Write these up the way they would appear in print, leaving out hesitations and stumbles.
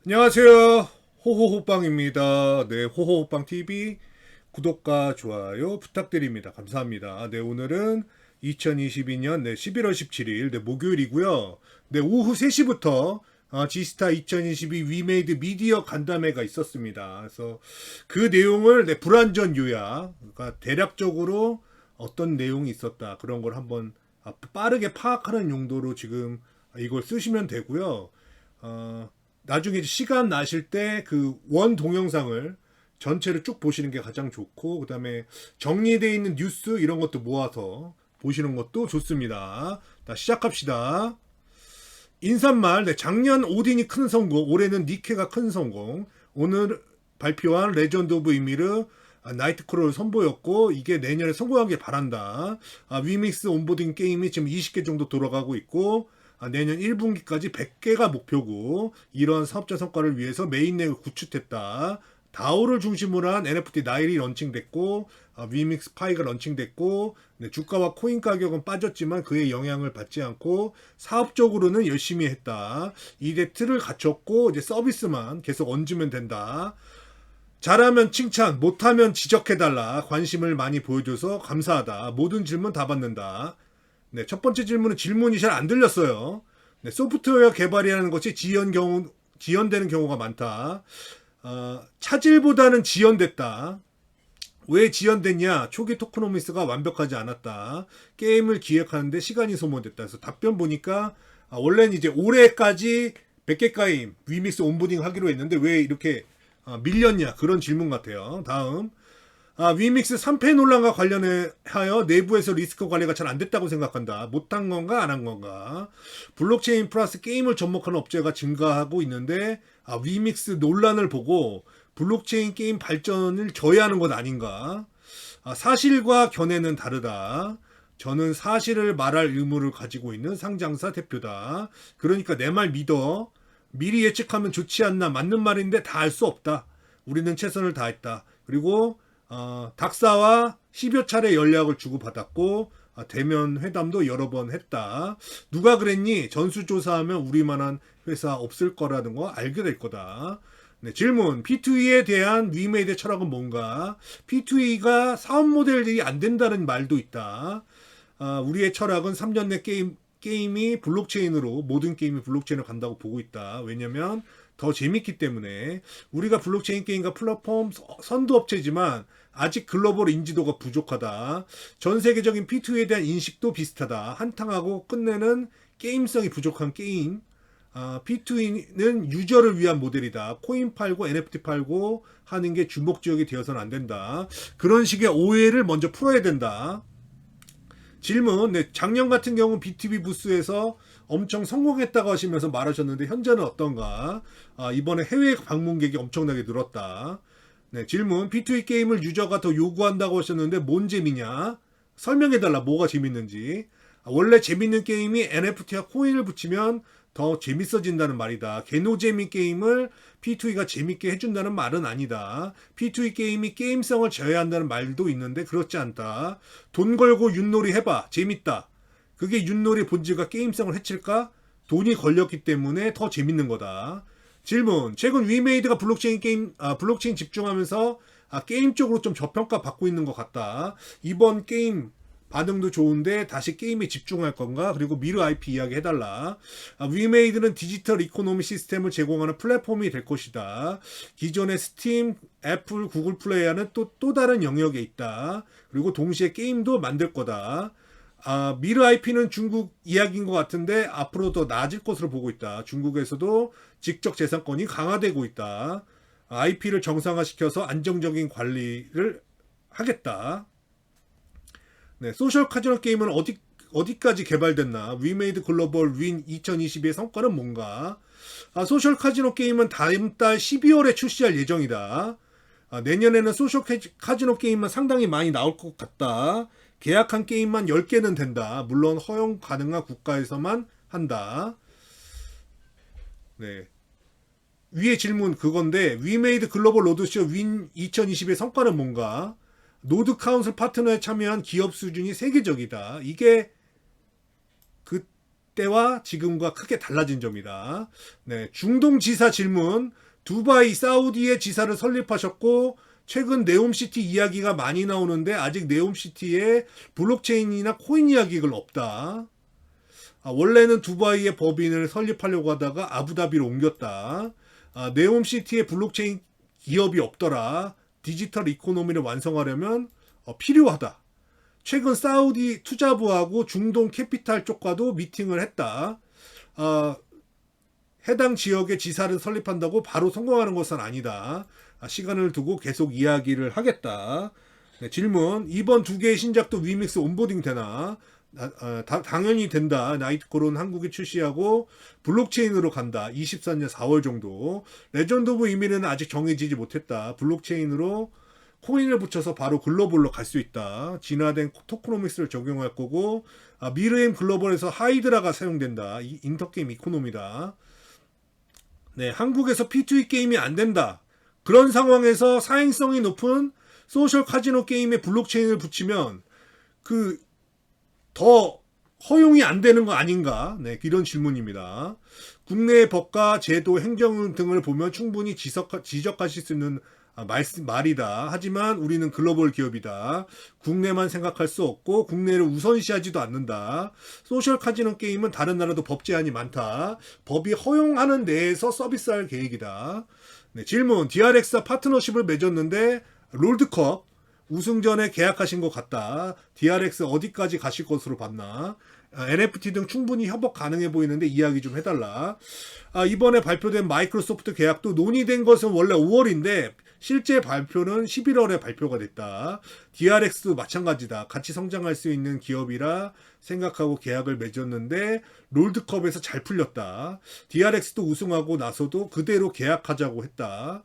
안녕하세요. 호호호빵입니다. 네, 호호호빵TV 구독과 좋아요 부탁드립니다. 감사합니다. 네, 오늘은 2022년 11월 17일 목요일이고요. 네, 오후 3시부터 지스타 2022 위메이드 미디어 간담회가 있었습니다. 그래서 그 내용을 불완전 요약, 그러니까 대략적으로 어떤 내용이 있었다 그런 걸 한번 빠르게 파악하는 용도로 지금 이걸 쓰시면 되고요. 나중에 시간 나실 때 그 원 동영상을 전체를 쭉 보시는 게 가장 좋고, 그 다음에 정리되어 있는 뉴스 이런 것도 모아서 보시는 것도 좋습니다. 자, 시작합시다. 인사말, 작년 오딘이 큰 성공, 올해는 니케가 큰 성공. 오늘 발표한 레전드 오브 이미르 나이트크롤 선보였고, 이게 내년에 성공하길 바란다. 위믹스 온보딩 게임이 지금 20개 정도 돌아가고 있고, 내년 1분기까지 100개가 목표고, 이러한 사업자 성과를 위해서 메인넷을 구축했다. 다오를 중심으로 한 NFT 나일이 런칭됐고, 위믹스 파이가 런칭됐고, 주가와 코인 가격은 빠졌지만 그의 영향을 받지 않고 사업적으로는 열심히 했다. 이제 틀을 갖췄고 이제 서비스만 계속 얹으면 된다. 잘하면 칭찬, 못하면 지적해달라. 관심을 많이 보여줘서 감사하다. 모든 질문 다 받는다. 네, 첫 번째 질문은 질문이 잘 안 들렸어요. 네, 소프트웨어 개발이라는 것이 지연되는 경우가 많다. 차질보다는 지연됐다. 왜 지연됐냐? 초기 토크노미스가 완벽하지 않았다. 게임을 기획하는데 시간이 소모됐다. 그래서 답변 보니까 원래는 이제 올해까지 100개 게임 위믹스 온보딩 하기로 했는데 왜 이렇게 밀렸냐? 그런 질문 같아요. 다음. 위믹스 3패 논란과 관련하여 내부에서 리스크 관리가 잘 안 됐다고 생각한다. 못한 건가 안 한 건가. 블록체인 플러스 게임을 접목하는 업체가 증가하고 있는데 위믹스 논란을 보고 블록체인 게임 발전을 저해하는 것 아닌가. 사실과 견해는 다르다. 저는 사실을 말할 의무를 가지고 있는 상장사 대표다. 그러니까 내 말 믿어. 미리 예측하면 좋지 않나. 맞는 말인데 다 알 수 없다. 우리는 최선을 다했다. 그리고 닥사와 10여 차례 연락을 주고받았고 대면 회담도 여러 번 했다. 누가 그랬니? 전수조사하면 우리만한 회사 없을 거라는 거 알게 될 거다. 네, 질문. P2E에 대한 위메이드 철학은 뭔가? P2E가 사업 모델이 안 된다는 말도 있다. 우리의 철학은 3년 내 게임이 블록체인으로, 모든 게임이 블록체인으로 간다고 보고 있다. 왜냐면 더 재밌기 때문에. 우리가 블록체인 게임과 플랫폼 선도업체지만 아직 글로벌 인지도가 부족하다. 전 세계적인 P2E에 대한 인식도 비슷하다. 한탕하고 끝내는 게임성이 부족한 게임. P2E는 유저를 위한 모델이다. 코인 팔고 NFT 팔고 하는 게 주목 지역이 되어서는 안 된다. 그런 식의 오해를 먼저 풀어야 된다. 질문. 네, 작년 같은 경우 BTV 부스에서 엄청 성공했다고 하시면서 말하셨는데 현재는 어떤가? 이번에 해외 방문객이 엄청나게 늘었다. 네, 질문. P2E 게임을 유저가 더 요구한다고 하셨는데 뭔 재미냐? 설명해달라. 뭐가 재밌는지. 원래 재밌는 게임이 NFT와 코인을 붙이면 더 재밌어진다는 말이다. 개노재미 게임을 P2E가 재밌게 해준다는 말은 아니다. P2E 게임이 게임성을 저해한다는 말도 있는데 그렇지 않다. 돈 걸고 윷놀이 해봐. 재밌다. 그게 윷놀이 본질과 게임성을 해칠까? 돈이 걸렸기 때문에 더 재밌는 거다. 질문. 최근 위메이드가 블록체인 집중하면서 게임 쪽으로 좀 저평가 받고 있는 것 같다. 이번 게임 반응도 좋은데 다시 게임에 집중할 건가? 그리고 미르 IP 이야기 해달라. 위메이드는 디지털 이코노미 시스템을 제공하는 플랫폼이 될 것이다. 기존의 스팀, 애플, 구글 플레이와는 또 다른 영역에 있다. 그리고 동시에 게임도 만들 거다. 미르 IP는 중국 이야기인 것 같은데 앞으로 더 나아질 것으로 보고 있다. 중국에서도 직접 재산권이 강화되고 있다. IP를 정상화시켜서 안정적인 관리를 하겠다. 네, 소셜 카지노 게임은 어디까지 개발됐나? 위메이드 글로벌 윈 2022의 성과는 뭔가? 소셜 카지노 게임은 다음 달 12월에 출시할 예정이다. 내년에는 소셜 카지노 게임만 상당히 많이 나올 것 같다. 계약한 게임만 10개는 된다. 물론 허용 가능한 국가에서만 한다. 네. 위의 질문 그건데 위메이드 글로벌 로드쇼 윈 2020의 성과는 뭔가? 노드 카운슬 파트너에 참여한 기업 수준이 세계적이다. 이게 그 때와 지금과 크게 달라진 점이다. 네, 중동 지사 질문. 두바이, 사우디의 지사를 설립하셨고 최근 네옴시티 이야기가 많이 나오는데 아직 네옴시티에 블록체인이나 코인 이야기가 없다. 원래는 두바이의 법인을 설립하려고 하다가 아부다비로 옮겼다. 네옴시티에 블록체인 기업이 없더라. 디지털 이코노미를 완성하려면 필요하다. 최근 사우디 투자부하고 중동 캐피탈 쪽과도 미팅을 했다. 해당 지역의 지사를 설립한다고 바로 성공하는 것은 아니다. 시간을 두고 계속 이야기를 하겠다. 네, 질문. 이번 두 개의 신작도 위믹스 온보딩 되나? 당연히 된다. 나이트콜은 한국에 출시하고 블록체인으로 간다. 24년 4월 정도. 레전드 오브 이밀은 아직 정해지지 못했다. 블록체인으로 코인을 붙여서 바로 글로벌로 갈 수 있다. 진화된 토크노믹스를 적용할 거고 미르엠 글로벌에서 하이드라가 사용된다. 인터게임 이코노미다. 네, 한국에서 P2E 게임이 안 된다. 그런 상황에서 사행성이 높은 소셜 카지노 게임에 블록체인을 붙이면 더 허용이 안 되는 거 아닌가? 네, 이런 질문입니다. 국내의 법과 제도, 행정 등을 보면 충분히 지적하실 수 있는 말이다. 하지만 우리는 글로벌 기업이다. 국내만 생각할 수 없고 국내를 우선시하지도 않는다. 소셜 카지노 게임은 다른 나라도 법 제한이 많다. 법이 허용하는 내에서 서비스할 계획이다. 네, 질문. DRX와 파트너십을 맺었는데 롤드컵 우승전에 계약하신 것 같다. DRX 어디까지 가실 것으로 봤나? NFT 등 충분히 협업 가능해 보이는데 이야기 좀 해달라. 이번에 발표된 마이크로소프트 계약도 논의된 것은 원래 5월인데 실제 발표는 11월에 발표가 됐다. DRX도 마찬가지다. 같이 성장할 수 있는 기업이라 생각하고 계약을 맺었는데 롤드컵에서 잘 풀렸다. DRX도 우승하고 나서도 그대로 계약하자고 했다.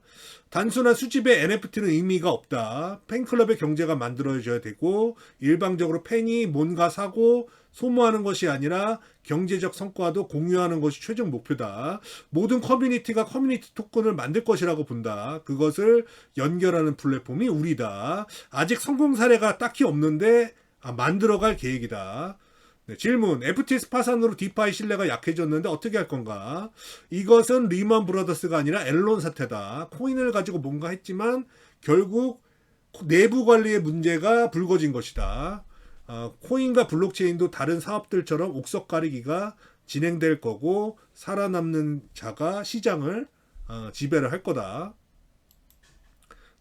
단순한 수집의 NFT는 의미가 없다. 팬클럽의 경제가 만들어져야 되고 일방적으로 팬이 뭔가 사고 소모하는 것이 아니라 경제적 성과도 공유하는 것이 최종 목표다. 모든 커뮤니티가 커뮤니티 토큰을 만들 것이라고 본다. 그것을 연결하는 플랫폼이 우리다. 아직 성공 사례가 딱히 없는데 만들어갈 계획이다. 네, 질문. FTX 파산으로 디파이 신뢰가 약해졌는데 어떻게 할 건가? 이것은 리먼 브라더스가 아니라 앨런 사태다. 코인을 가지고 뭔가 했지만 결국 내부 관리의 문제가 불거진 것이다. 코인과 블록체인도 다른 사업들처럼 옥석 가리기가 진행될 거고 살아남는 자가 시장을 지배를 할 거다.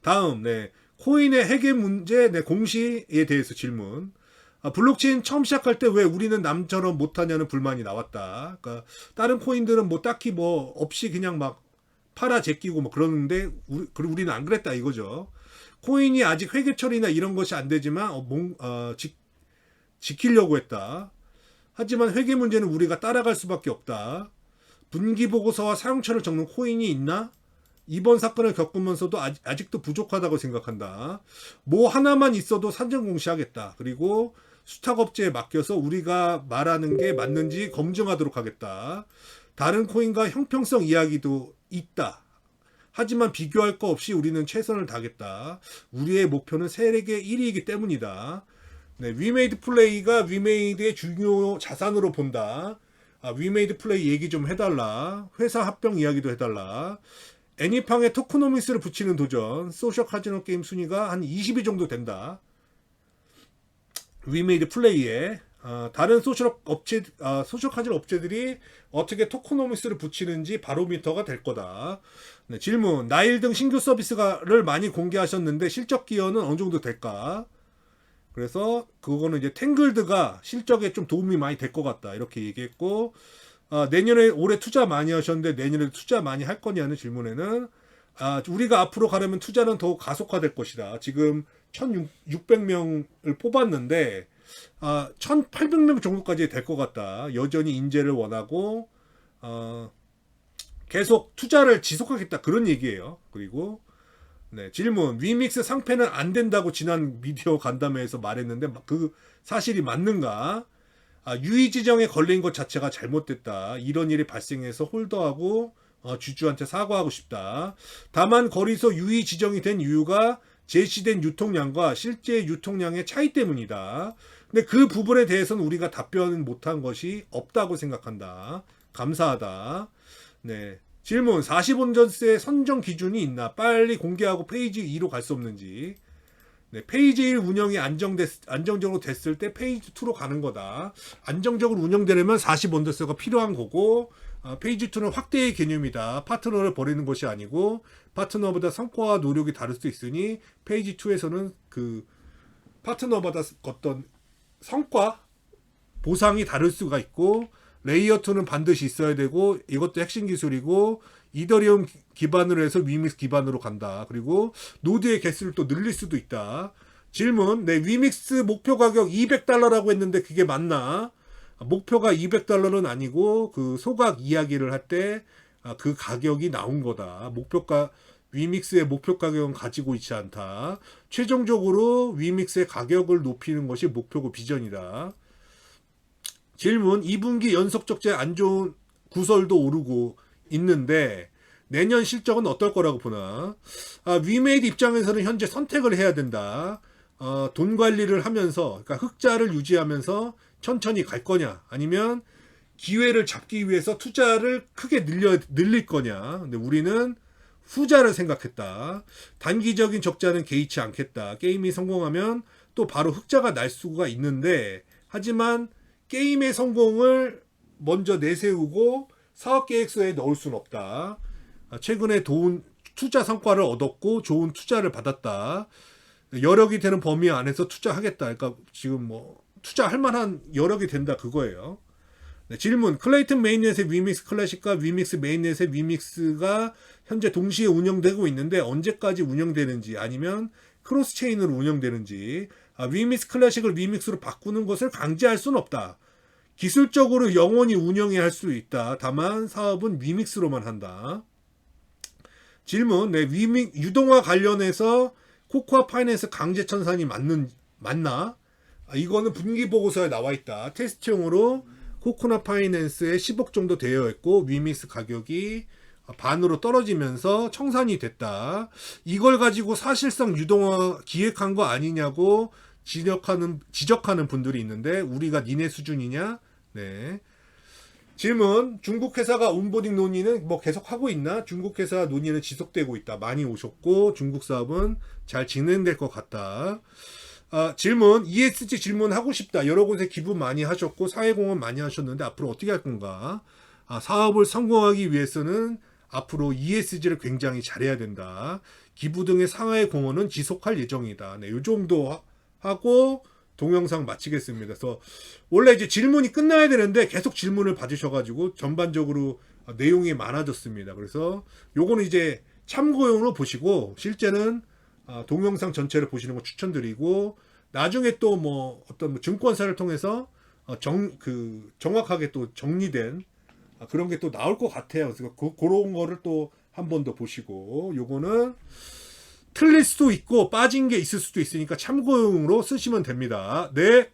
다음, 네, 코인의 해계 문제, 네, 공시에 대해서 질문. 블록체인 처음 시작할 때 왜 우리는 남처럼 못하냐는 불만이 나왔다. 그러니까 다른 코인들은 뭐 딱히 뭐 없이 그냥 막 팔아 제끼고 뭐 그러는데 우리는 안 그랬다 이거죠. 코인이 아직 회계 처리나 이런 것이 안 되지만 지키려고 했다. 하지만 회계 문제는 우리가 따라갈 수밖에 없다. 분기 보고서와 사용처를 적는 코인이 있나? 이번 사건을 겪으면서도 아직도 부족하다고 생각한다. 뭐 하나만 있어도 산정 공시하겠다. 그리고 수탁업체에 맡겨서 우리가 말하는 게 맞는지 검증하도록 하겠다. 다른 코인과 형평성 이야기도 있다. 하지만 비교할 거 없이 우리는 최선을 다하겠다. 우리의 목표는 세계 1위이기 때문이다. 네, 위메이드 플레이가 위메이드의 중요 자산으로 본다. 위메이드 플레이 얘기 좀 해달라. 회사 합병 이야기도 해달라. 애니팡에 토크노미스를 붙이는 도전. 소셜 카지노 게임 순위가 한 20위 정도 된다. 위메이드 플레이에 다른 소셜 카지노 업체들이 어떻게 토크노미스를 붙이는지 바로미터가 될 거다. 네, 질문. 나일 등 신규 서비스를 많이 공개하셨는데 실적 기여는 어느 정도 될까? 그래서 그거는 이제 탱글드가 실적에 좀 도움이 많이 될 것 같다 이렇게 얘기했고, 내년에 올해 투자 많이 하셨는데 내년에 투자 많이 할 거냐는 질문에는 우리가 앞으로 가려면 투자는 더 가속화될 것이다. 지금 1600명을 뽑았는데 1800명 정도까지 될 것 같다. 여전히 인재를 원하고 계속 투자를 지속하겠다 그런 얘기예요. 그리고 네, 질문. 위믹스 상패는 안 된다고 지난 미디어 간담회에서 말했는데 그 사실이 맞는가? 유의 지정에 걸린 것 자체가 잘못됐다. 이런 일이 발생해서 홀더하고 주주한테 사과하고 싶다. 다만 거기서 유의 지정이 된 이유가 제시된 유통량과 실제 유통량의 차이 때문이다. 근데 그 부분에 대해서는 우리가 답변 못한 것이 없다고 생각한다. 감사하다. 네. 질문. 40원전세 선정 기준이 있나? 빨리 공개하고 페이지 2로 갈 수 없는지. 네, 페이지 1 운영이 안정적으로 됐을 때 페이지 2로 가는 거다. 안정적으로 운영되려면 40원전세가 필요한 거고, 페이지 2는 확대의 개념이다. 파트너를 버리는 것이 아니고, 파트너보다 성과와 노력이 다를 수 있으니, 페이지 2에서는 그 파트너마다 어떤 성과, 보상이 다를 수가 있고, 레이어 2는 반드시 있어야 되고, 이것도 핵심 기술이고, 이더리움 기반으로 해서 위믹스 기반으로 간다. 그리고 노드의 개수를 또 늘릴 수도 있다. 질문. 네, 위믹스 목표 가격 $200라고 했는데 그게 맞나? 목표가 $200는 아니고 그 소각 이야기를 할 때 그 가격이 나온 거다. 목표가 위믹스의 목표 가격은 가지고 있지 않다. 최종적으로 위믹스의 가격을 높이는 것이 목표고 비전이다. 질문. 2분기 연속 적재 안 좋은 구설도 오르고 있는데 내년 실적은 어떨 거라고 보나? 위메이드 입장에서는 현재 선택을 해야 된다. 돈 관리를 하면서, 그러니까 흑자를 유지하면서 천천히 갈 거냐, 아니면 기회를 잡기 위해서 투자를 크게 늘릴 거냐. 근데 우리는 후자를 생각했다. 단기적인 적자는 개의치 않겠다. 게임이 성공하면 또 바로 흑자가 날 수가 있는데, 하지만 게임의 성공을 먼저 내세우고 사업 계획서에 넣을 수는 없다. 최근에 좋은 투자 성과를 얻었고 좋은 투자를 받았다. 여력이 되는 범위 안에서 투자하겠다. 그러니까 지금 뭐 투자할 만한 여력이 된다 그거예요. 네, 질문. 클레이튼 메인넷의 위믹스 클래식과 위믹스 메인넷의 위믹스가 현재 동시에 운영되고 있는데 언제까지 운영되는지, 아니면 크로스 체인으로 운영되는지. 위믹스 클래식을 위믹스로 바꾸는 것을 강제할 수는 없다. 기술적으로 영원히 운영해야 할 수 있다. 다만 사업은 위믹스로만 한다. 질문. 네, 유동화 관련해서 코코아 파이낸스 강제 천산이 맞나? 이거는 분기 보고서에 나와 있다. 테스트용으로 코코아 파이낸스에 10억 정도 되어 있고 위믹스 가격이 반으로 떨어지면서 청산이 됐다. 이걸 가지고 사실상 유동화 기획한 거 아니냐고 지적하는 분들이 있는데, 우리가 니네 수준이냐? 네. 질문. 중국 회사가 온보딩 논의는 뭐 계속 하고 있나? 중국 회사 논의는 지속되고 있다. 많이 오셨고 중국 사업은 잘 진행될 것 같다. 질문. ESG 질문하고 싶다. 여러 곳에 기부 많이 하셨고 사회공헌 많이 하셨는데 앞으로 어떻게 할 건가? 사업을 성공하기 위해서는 앞으로 ESG를 굉장히 잘해야 된다. 기부 등의 사회공헌은 지속할 예정이다. 네, 이 정도 하고 동영상 마치겠습니다. 그래서 원래 이제 질문이 끝나야 되는데 계속 질문을 받으셔가지고 전반적으로 내용이 많아졌습니다. 그래서 요거는 이제 참고용으로 보시고, 실제는 동영상 전체를 보시는 거 추천드리고, 나중에 또 뭐 어떤 증권사를 통해서 정확하게 또 정리된 그런 게 또 나올 것 같아요. 그래서 그런 거를 또 한 번 더 보시고, 요거는 틀릴 수도 있고 빠진 게 있을 수도 있으니까 참고용으로 쓰시면 됩니다. 네.